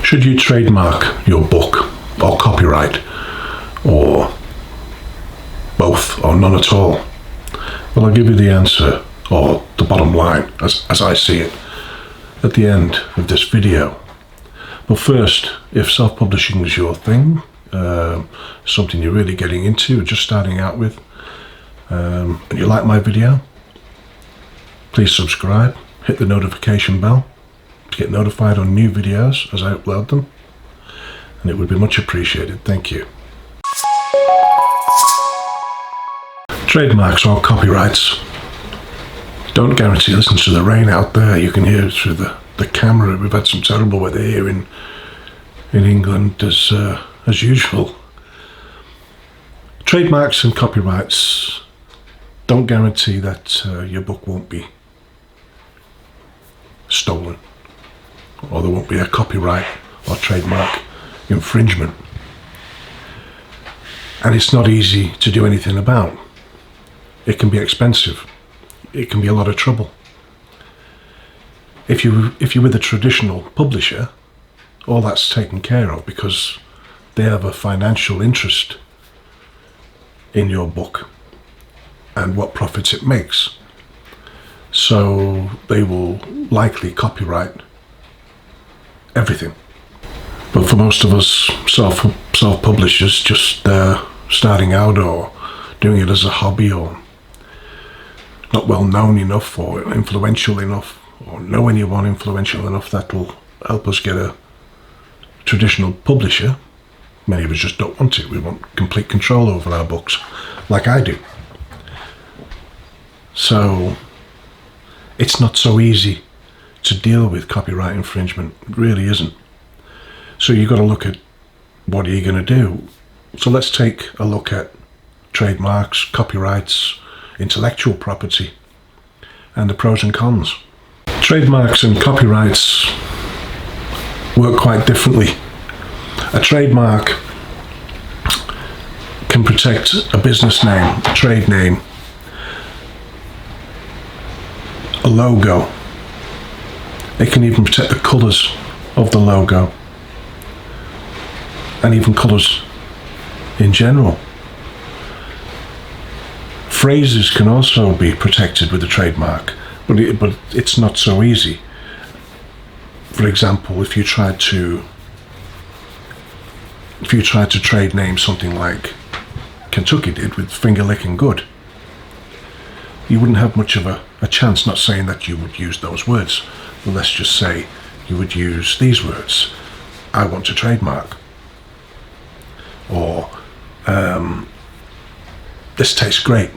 Should you trademark your book or copyright, or both, or none at all? Well, I'll give you the answer, or the bottom line, as I see it, at the end of this video. But first, if self-publishing is your thing, something you're really getting into, just starting out with, and you like my video, please subscribe, hit the notification bell to get notified on new videos as I upload them, and it would be much appreciated. Thank you. Trademarks or copyrights don't guarantee. Listen to the rain out there. You can hear it through the camera. We've had some terrible weather here in England as usual. Trademarks and copyrights don't guarantee that your book won't be stolen, or there won't be a copyright or trademark infringement. And it's not easy to do anything about. It can be expensive. It can be a lot of trouble. If you're with a traditional publisher, all that's taken care of because they have a financial interest in your book and what profits it makes. So they will likely copyright everything. But for most of us self-publishers, just starting out or doing it as a hobby, or not well known enough or influential enough, or know anyone influential enough that will help us get a traditional publisher, many of us just don't want it. We want complete control over our books, like I do. So it's not so easy to deal with copyright infringement. It really isn't. So you've got to look at what are you going to do. So let's take a look at trademarks, copyrights, intellectual property, and the pros and cons. Trademarks and copyrights work quite differently. A trademark can protect a business name, a trade name, a logo. It can even protect the colours of the logo, and even colours in general. Phrases can also be protected with a trademark, but it's not so easy. For example, if you tried to trade name something like Kentucky did with finger licking good, you wouldn't have much of a chance. Not saying that you would use those words, but let's just say you would use these words: I want to trademark, or this tastes great.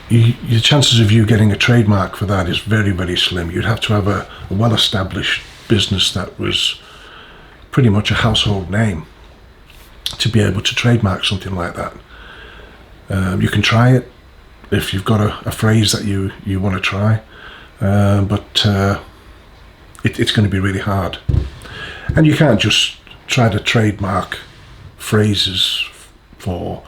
Your chances of you getting a trademark for that is very, very slim. You'd have to have a well-established business that was pretty much a household name to be able to trademark something like that. You can try it if you've got a phrase that you want to try, but it's going to be really hard. And you can't just try to trademark phrases for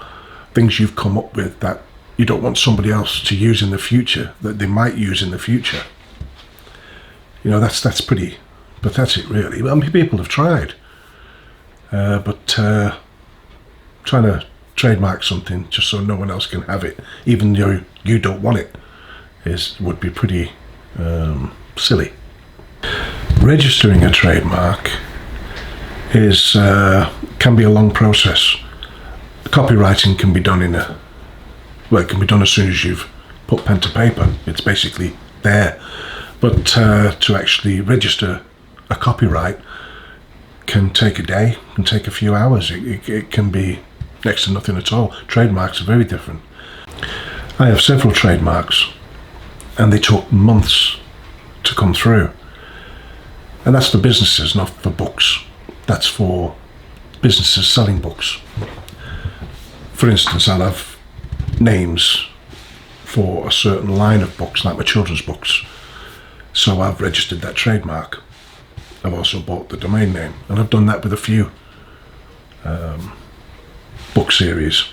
things you've come up with that you don't want somebody else to use in the future, that they might use in the future. You know, that's pretty pathetic, really. I mean, people have tried, but trying to trademark something just so no one else can have it, even though you don't want it, would be pretty silly. Registering a trademark can be a long process. Copywriting can be done it can be done as soon as you've put pen to paper. It's basically there. But to actually register a copyright can take a day, can take a few hours. It can be next to nothing at all. Trademarks are very different. I have several trademarks, and they took months to come through. And that's for businesses, not for books. That's for businesses selling books. For instance, I'll have names for a certain line of books, like my children's books. So I've registered that trademark. I've also bought the domain name, and I've done that with a few book series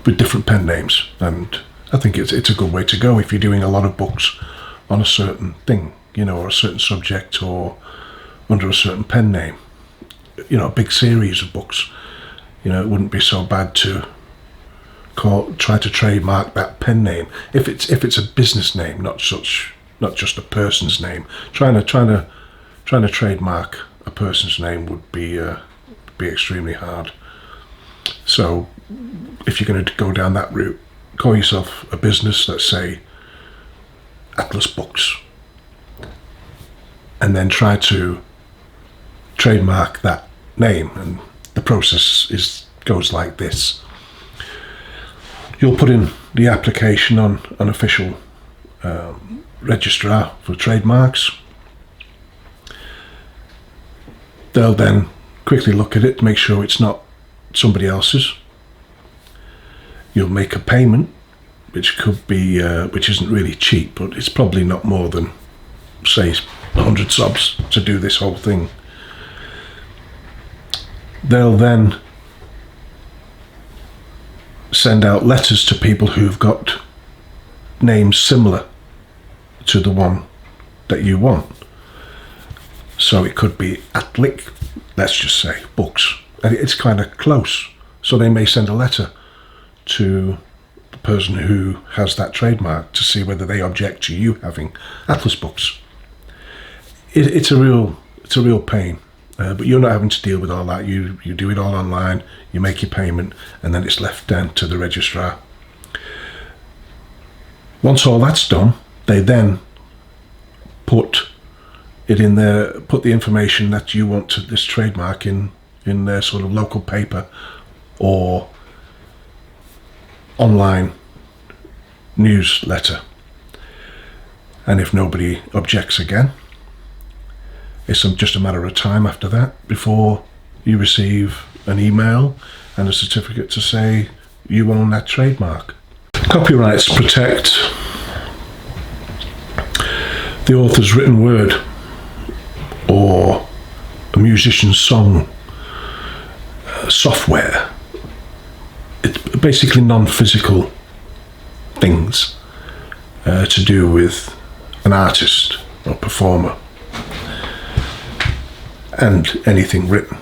with different pen names, and I think it's a good way to go if you're doing a lot of books on a certain thing. or a certain subject, or under a certain pen name. A big series of books. It wouldn't be so bad to try to trademark that pen name if it's a business name, not just a person's name. Trying to trademark a person's name would be extremely hard. So if you're going to go down that route, call yourself a business, let's say Atlas Books, and then try to trademark that name. And the process goes like this. You'll put in the application on an official registrar for trademarks. They'll then quickly look at it to make sure it's not somebody else's. You'll make a payment, which could be which isn't really cheap, but it's probably not more than, say, 100 subs to do this whole thing. They'll then send out letters to people who've got names similar to the one that you want. So it could be Atlic, let's just say, Books. And it's kind of close. So they may send a letter to the person who has that trademark to see whether they object to you having Atlas Books. It's a real pain. But you're not having to deal with all that. You do it all online, you make your payment, and then it's left down to the registrar. Once all that's done, they then put it in there, put the information that you want to this trademark in their sort of local paper or online newsletter. And if nobody objects again, it's just a matter of time after that before you receive an email and a certificate to say you own that trademark. Copyrights protect the author's written word or a musician's song, software. It's basically non-physical things to do with an artist or performer. And anything written.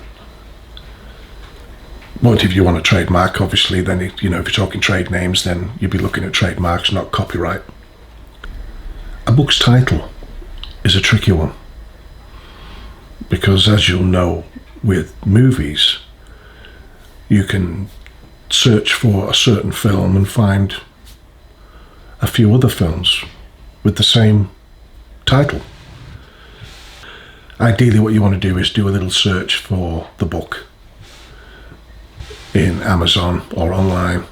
But if you want a trademark, obviously, then if you're talking trade names, then you'd be looking at trademarks, not copyright. A book's title is a tricky one, because as you'll know with movies, you can search for a certain film and find a few other films with the same title. Ideally, what you want to do is do a little search for the book in Amazon or online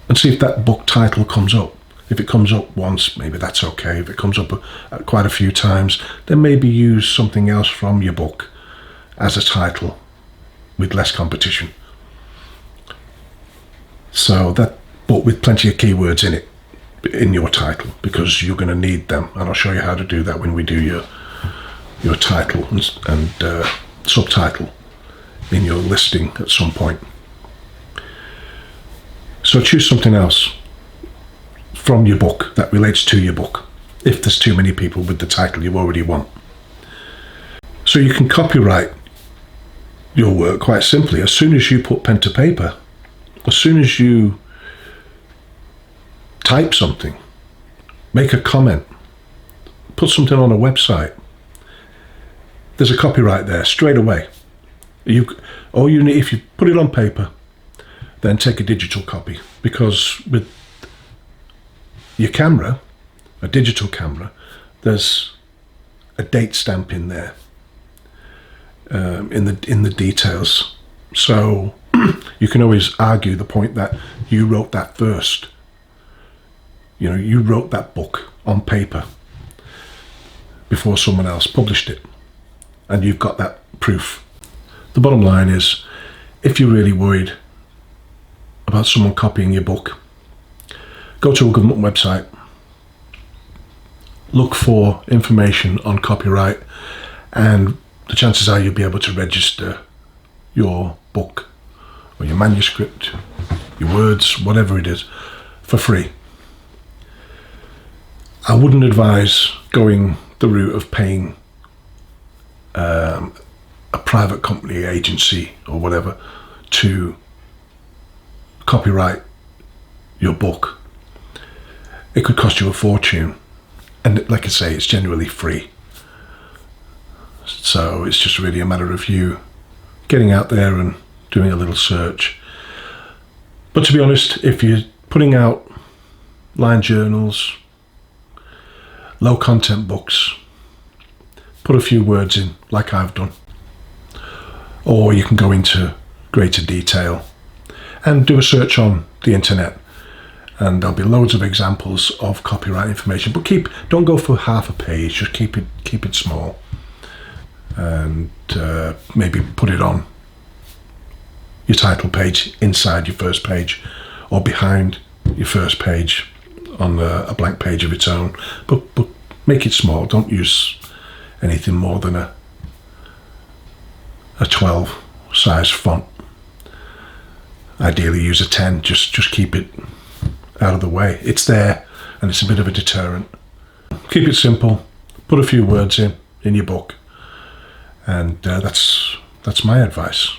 and see if that book title comes up. If it comes up once, maybe that's okay. If it comes up quite a few times, then maybe use something else from your book as a title with less competition. So that book with plenty of keywords in it, in your title, because you're going to need them. And I'll show you how to do that when we do your title and subtitle in your listing at some point. So choose something else from your book that relates to your book, if there's too many people with the title you already want. So you can copyright your work quite simply. As soon as you put pen to paper, as soon as you type something, make a comment, put something on a website, there's a copyright there straight away. All you need, if you put it on paper, then take a digital copy, because with your camera, a digital camera, there's a date stamp in there, in the details. So you can always argue the point that you wrote that first. You wrote that book on paper before someone else published it. And you've got that proof. The bottom line is, if you're really worried about someone copying your book, go to a government website, look for information on copyright, and the chances are you'll be able to register your book or your manuscript, your words, whatever it is, for free. I wouldn't advise going the route of paying a private company, agency or whatever to copyright your book. It could cost you a fortune, and like I say, it's generally free. So it's just really a matter of you getting out there and doing a little search. But to be honest, if you're putting out line journals, low content books, put a few words in like I've done. Or you can go into greater detail and do a search on the internet, and there'll be loads of examples of copyright information. But don't go for half a page, just keep it small, and maybe put it on your title page, inside your first page, or behind your first page on a blank page of its own. But make it small. Don't use anything more than a 12 size font. Ideally use a 10. Just keep it out of the way. It's there, and it's a bit of a deterrent. Keep it simple. Put a few words in your book, and that's my advice.